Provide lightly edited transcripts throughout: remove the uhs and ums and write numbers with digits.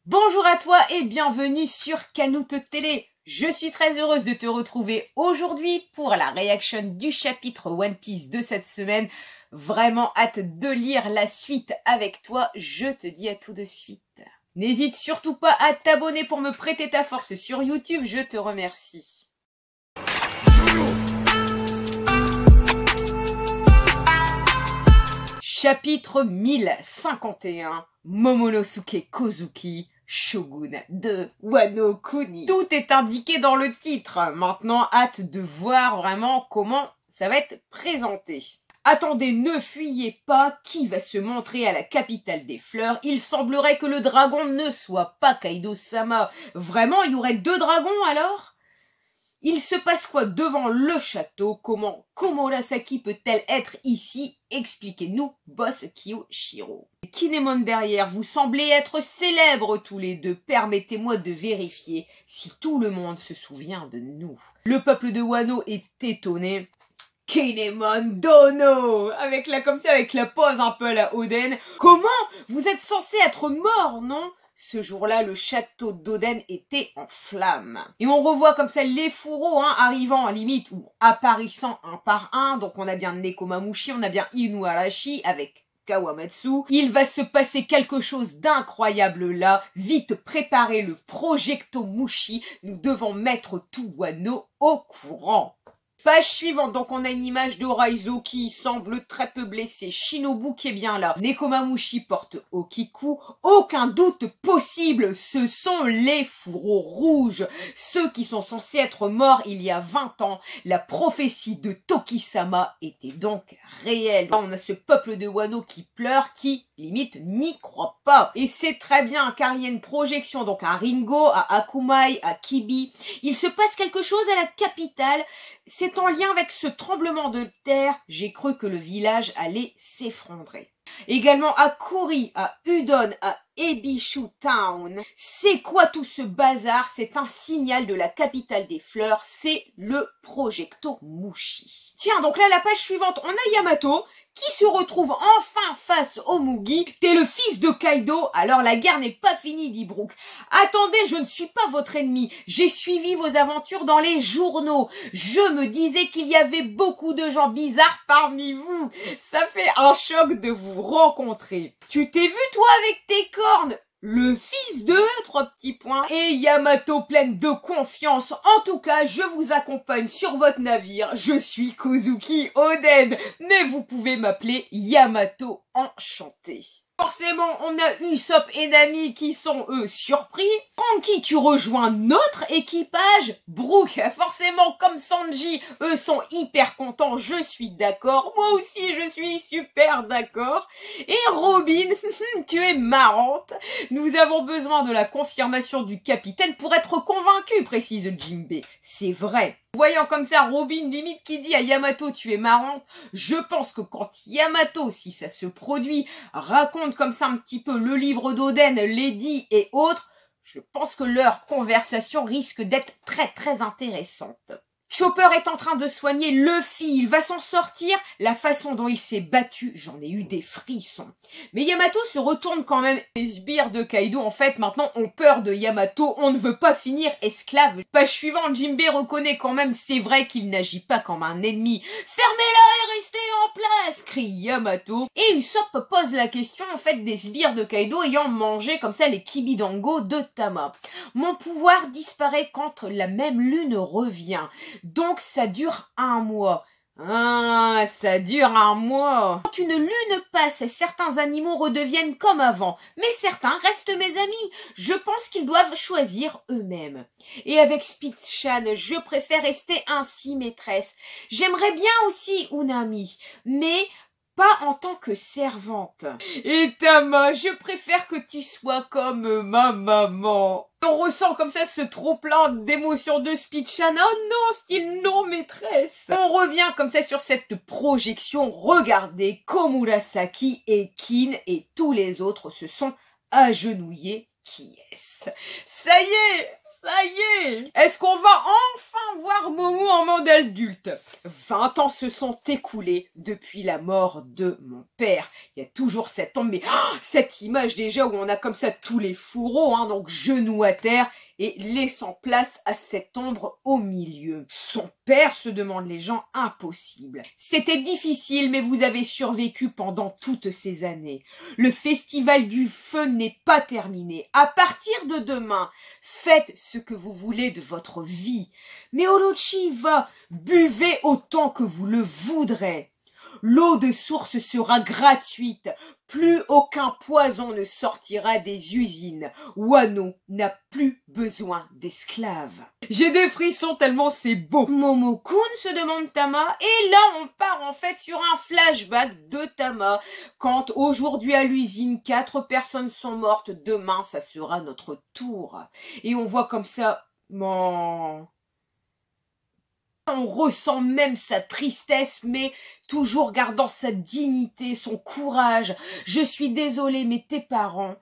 Bonjour à toi et bienvenue sur Canute Télé. Je suis très heureuse de te retrouver aujourd'hui pour la réaction du chapitre One Piece de cette semaine. Vraiment hâte de lire la suite avec toi. Je te dis à tout de suite. N'hésite surtout pas à t'abonner pour me prêter ta force sur YouTube. Je te remercie. Chapitre 1051. Momonosuke Kozuki, Shogun de Wano Kuni. Tout est indiqué dans le titre. Maintenant, hâte de voir vraiment comment ça va être présenté. Attendez, ne fuyez pas, qui va se montrer à la capitale des fleurs? Il semblerait que le dragon ne soit pas Kaido-sama. Vraiment, il y aurait deux dragons alors? Il se passe quoi devant le château? Comment Komurasaki peut-elle être ici? Expliquez-nous, boss Kyoshiro. Kinemon derrière, vous semblez être célèbres tous les deux. Permettez-moi de vérifier si tout le monde se souvient de nous. Le peuple de Wano est étonné. Kinemon Dono! Avec la pose un peu à la Oden. Comment? Vous êtes censé être mort, non? Ce jour-là, le château d'Oden était en flammes. Et on revoit comme ça les fourreaux arrivant à limite ou apparaissant un par un. Donc on a bien Nekomamushi, on a bien Inuarashi avec Kawamatsu. Il va se passer quelque chose d'incroyable là. Vite préparez le Projectomushi. Nous devons mettre tout Wano au courant. Page suivante, donc on a une image de Raizo qui semble très peu blessé, Shinobu qui est bien là, Nekomamushi porte Okiku, aucun doute possible, ce sont les fourreaux rouges, ceux qui sont censés être morts il y a 20 ans, la prophétie de Tokisama était donc réelle. On a ce peuple de Wano qui pleure, qui limite n'y croit pas, et c'est très bien car il y a une projection donc à Ringo, à Akumai, à Kibi, il se passe quelque chose à la capitale. C'est en lien avec ce tremblement de terre, j'ai cru que le village allait s'effondrer. Également à Kuri, à Udon, à Ebishu Town. C'est quoi tout ce bazar? C'est un signal de la capitale des fleurs, c'est le Projectomushi. Tiens, donc là, la page suivante, on a Yamato qui se retrouve enfin face au Mugi. T'es le fils de Kaido, alors la guerre n'est pas finie, dit Brook. Attendez, je ne suis pas votre ennemi. J'ai suivi vos aventures dans les journaux. Je me disais qu'il y avait beaucoup de gens bizarres parmi vous. Ça fait un choc de vous rencontrer. Tu t'es vu, toi, avec tes cornes? Le fils de 3 petits points. Et Yamato pleine de confiance. En tout cas, je vous accompagne sur votre navire. Je suis Kozuki Oden. Mais vous pouvez m'appeler Yamato enchanté. Forcément, on a Usopp et Nami qui sont, eux, surpris. Franky, tu rejoins notre équipage. Brook, forcément, comme Sanji, eux sont hyper contents. Je suis d'accord. Moi aussi, je suis super d'accord. Et Robin, tu es marrante. Nous avons besoin de la confirmation du capitaine pour être convaincus, précise Jinbei. C'est vrai. Voyant comme ça Robin limite qui dit à Yamato tu es marrante, je pense que quand Yamato, si ça se produit, raconte comme ça un petit peu le livre d'Oden, Lady et autres, je pense que leur conversation risque d'être très très intéressante. Chopper est en train de soigner Luffy, il va s'en sortir. La façon dont il s'est battu, j'en ai eu des frissons. Mais Yamato se retourne quand même. Les sbires de Kaido, en fait, maintenant ont peur de Yamato. On ne veut pas finir esclave. Page suivante, Jinbei reconnaît quand même, c'est vrai qu'il n'agit pas comme un ennemi. Fermez-la et restez en place, crie Yamato. Et Usopp pose la question, en fait, des sbires de Kaido ayant mangé comme ça les Kibidango de Tama. Mon pouvoir disparaît quand la même lune revient. Donc ça dure 1 mois. Ah, ça dure 1 mois. Quand une lune passe, certains animaux redeviennent comme avant, mais certains restent mes amis. Je pense qu'ils doivent choisir eux-mêmes. Et avec Spitz-chan, je préfère rester ainsi maîtresse. J'aimerais bien aussi Unami, mais pas en tant que servante. Et Tama, je préfère que tu sois comme ma maman. On ressent comme ça ce trop-plein d'émotions de Spitz-chan. Oh non, style non maîtresse. On revient comme ça sur cette projection. Regardez, Komurasaki et Kin et tous les autres se sont agenouillés qui est-ce? Ça y est! Ça y est! Est-ce qu'on va enfin voir Momo en mode adulte? 20 ans se sont écoulés depuis la mort de mon père. Il y a toujours cette ombre, mais cette image déjà où on a comme ça tous les fourreaux, hein, donc genoux à terre et laissant place à cette ombre au milieu. Son père, se demandent les gens, impossible. C'était difficile, mais vous avez survécu pendant toutes ces années. Le festival du feu n'est pas terminé. À partir de demain, faites ce que vous voulez de votre vie. Mais Orochi va, buvez autant que vous le voudrez. L'eau de source sera gratuite. Plus aucun poison ne sortira des usines. Wano n'a plus besoin d'esclaves. J'ai des frissons tellement c'est beau. Momo-kun, se demande Tama. Et là, on part en fait sur un flashback de Tama. Quand aujourd'hui à l'usine, 4 personnes sont mortes. Demain, ça sera notre tour. Et on voit comme ça... On ressent même sa tristesse, mais toujours gardant sa dignité, son courage. Je suis désolée, mais tes parents,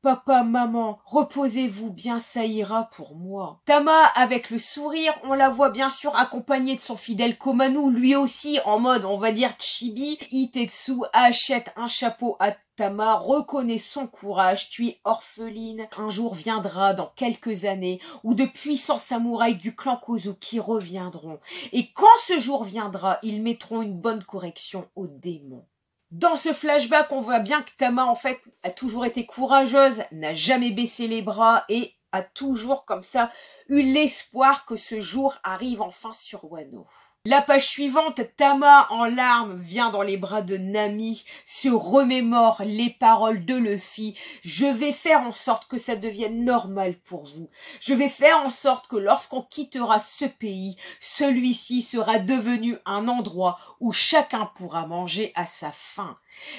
papa, maman, reposez-vous bien, ça ira pour moi. Tama, avec le sourire, on la voit bien sûr accompagnée de son fidèle Komanu, lui aussi en mode, on va dire, chibi. Itetsu achète un chapeau à Tama, reconnaît son courage, tu es orpheline. Un jour viendra, dans quelques années, où de puissants samouraïs du clan Kozuki reviendront. Et quand ce jour viendra, ils mettront une bonne correction aux démons. Dans ce flashback, on voit bien que Tama, en fait, a toujours été courageuse, n'a jamais baissé les bras et a toujours, comme ça, eu l'espoir que ce jour arrive enfin sur Wano. La page suivante, Tama en larmes vient dans les bras de Nami, se remémore les paroles de Luffy. Je vais faire en sorte que ça devienne normal pour vous. Je vais faire en sorte que lorsqu'on quittera ce pays, celui-ci sera devenu un endroit où chacun pourra manger à sa faim.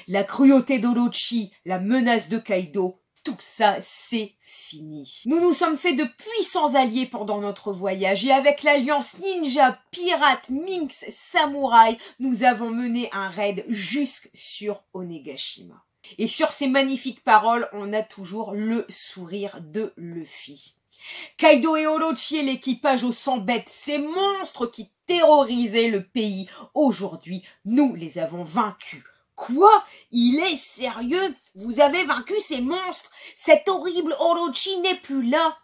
La cruauté d'Orochi, la menace de Kaido, tout ça, c'est fini. Nous nous sommes fait de puissants alliés pendant notre voyage et avec l'alliance ninja, pirate, minx, samouraï, nous avons mené un raid jusque sur Onegashima. Et sur ces magnifiques paroles, on a toujours le sourire de Luffy. Kaido et Orochi et l'équipage au sang bête, ces monstres qui terrorisaient le pays, aujourd'hui, nous les avons vaincus. Quoi? Il est sérieux? Vous avez vaincu ces monstres? Cet horrible Orochi n'est plus là.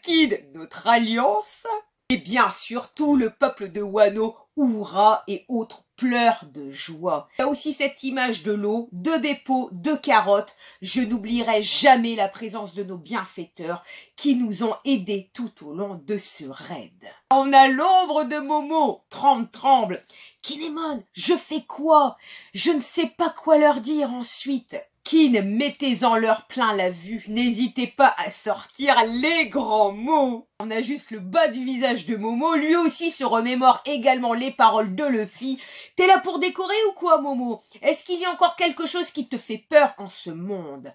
Kid, notre alliance? Et bien sûr, tout le peuple de Wano hurra et autres pleurent de joie. Il y a aussi cette image de l'eau, de Beppo, de carottes. Je n'oublierai jamais la présence de nos bienfaiteurs qui nous ont aidés tout au long de ce raid. On a l'ombre de Momo, tremble. Kinemon, je fais quoi? Je ne sais pas quoi leur dire ensuite. Kin, mettez-en leur plein la vue, n'hésitez pas à sortir les grands mots. On a juste le bas du visage de Momo, lui aussi se remémore également les paroles de Luffy. T'es là pour décorer ou quoi, Momo? Est-ce qu'il y a encore quelque chose qui te fait peur en ce monde?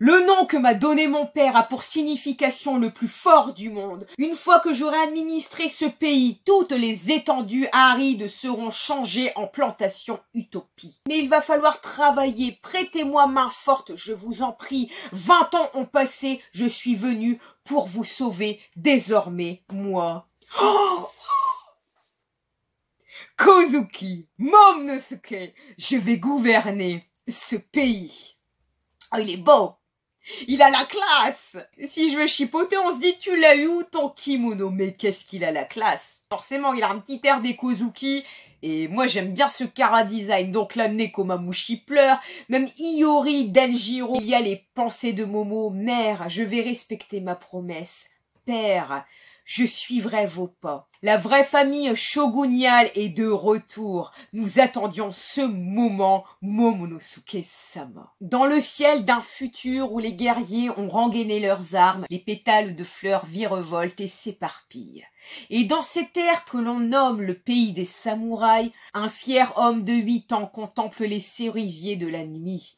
Le nom que m'a donné mon père a pour signification le plus fort du monde. Une fois que j'aurai administré ce pays, toutes les étendues arides seront changées en plantations utopie. Mais il va falloir travailler, prêtez-moi main forte, je vous en prie. 20 ans ont passé, je suis venu pour vous sauver, désormais, moi. Oh, Kozuki, Momonosuke, je vais gouverner ce pays. Oh, il est beau. Il a la classe. Si je veux chipoter, on se dit tu l'as eu où ton kimono? Mais qu'est-ce qu'il a la classe? Forcément, il a un petit air des Kozuki. Et moi, j'aime bien ce Kara design. Donc là, Nekomamushi pleure. Même Iori, Denjiro. Il y a les pensées de Momo. Mère, je vais respecter ma promesse. Père, je suivrai vos pas. La vraie famille shoguniale est de retour. Nous attendions ce moment, Momonosuke-sama. Dans le ciel d'un futur où les guerriers ont rengainé leurs armes, les pétales de fleurs virevoltent et s'éparpillent. Et dans cette terre que l'on nomme le pays des samouraïs, un fier homme de 8 ans contemple les cerisiers de la nuit.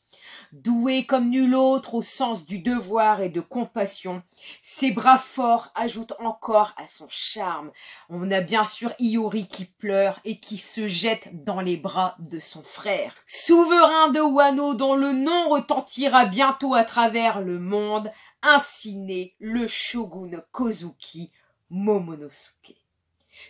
doué comme nul autre au sens du devoir et de compassion. Ses bras forts ajoutent encore à son charme. On a bien sûr Iori qui pleure et qui se jette dans les bras de son frère. Souverain de Wano dont le nom retentira bientôt à travers le monde, ainsi naît le shogun Kozuki Momonosuke.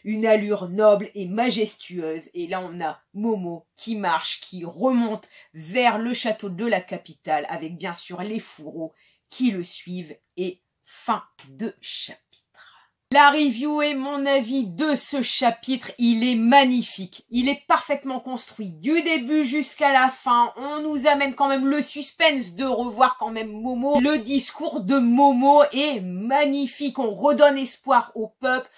Une allure noble et majestueuse, et là on a Momo qui marche, qui remonte vers le château de la capitale, avec bien sûr les fourreaux qui le suivent, et fin de chapitre. La review et mon avis de ce chapitre, il est magnifique, il est parfaitement construit, du début jusqu'à la fin, on nous amène quand même le suspense de revoir quand même Momo, le discours de Momo est magnifique, on redonne espoir au peuple.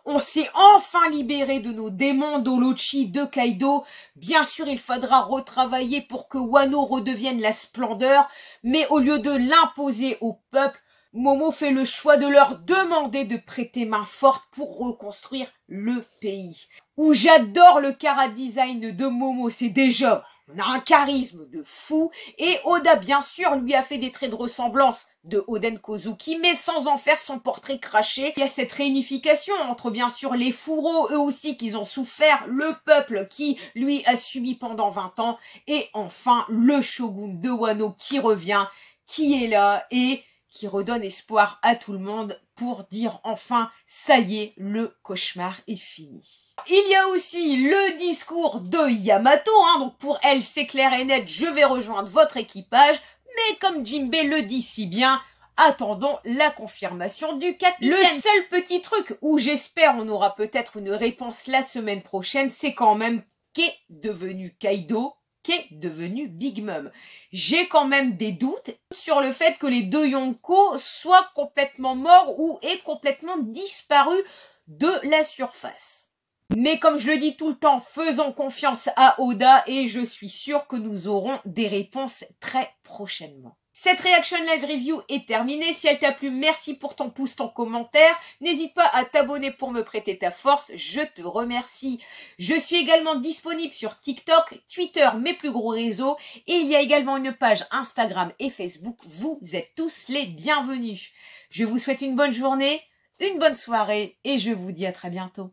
On s'est enfin libéré de nos démons d'Olochi, de Kaido. Bien sûr, il faudra retravailler pour que Wano redevienne la splendeur, mais au lieu de l'imposer au peuple, Momo fait le choix de leur demander de prêter main forte pour reconstruire le pays. Où j'adore le chara-design de Momo, c'est déjà... On a un charisme de fou, et Oda, bien sûr, lui a fait des traits de ressemblance de Oden Kozuki, mais sans en faire son portrait craché. Il y a cette réunification entre, bien sûr, les fourreaux, eux aussi, qu'ils ont souffert, le peuple qui, lui, a subi pendant 20 ans, et enfin, le shogun de Wano qui revient, qui est là, et qui redonne espoir à tout le monde pour dire enfin, ça y est, le cauchemar est fini. Il y a aussi le discours de Yamato, donc pour elle c'est clair et net, je vais rejoindre votre équipage, mais comme Jinbei le dit si bien, attendons la confirmation du capitaine. Le seul petit truc où j'espère on aura peut-être une réponse la semaine prochaine, c'est quand même qu'est devenu Kaido, qu'est devenu Big Mom. J'ai quand même des doutes sur le fait que les deux Yonko soient complètement morts ou aient complètement disparu de la surface. Mais comme je le dis tout le temps, faisons confiance à Oda et je suis sûre que nous aurons des réponses très prochainement. Cette Reaction Live Review est terminée. Si elle t'a plu, merci pour ton pouce, ton commentaire. N'hésite pas à t'abonner pour me prêter ta force. Je te remercie. Je suis également disponible sur TikTok, Twitter, mes plus gros réseaux. Et il y a également une page Instagram et Facebook. Vous êtes tous les bienvenus. Je vous souhaite une bonne journée, une bonne soirée et je vous dis à très bientôt.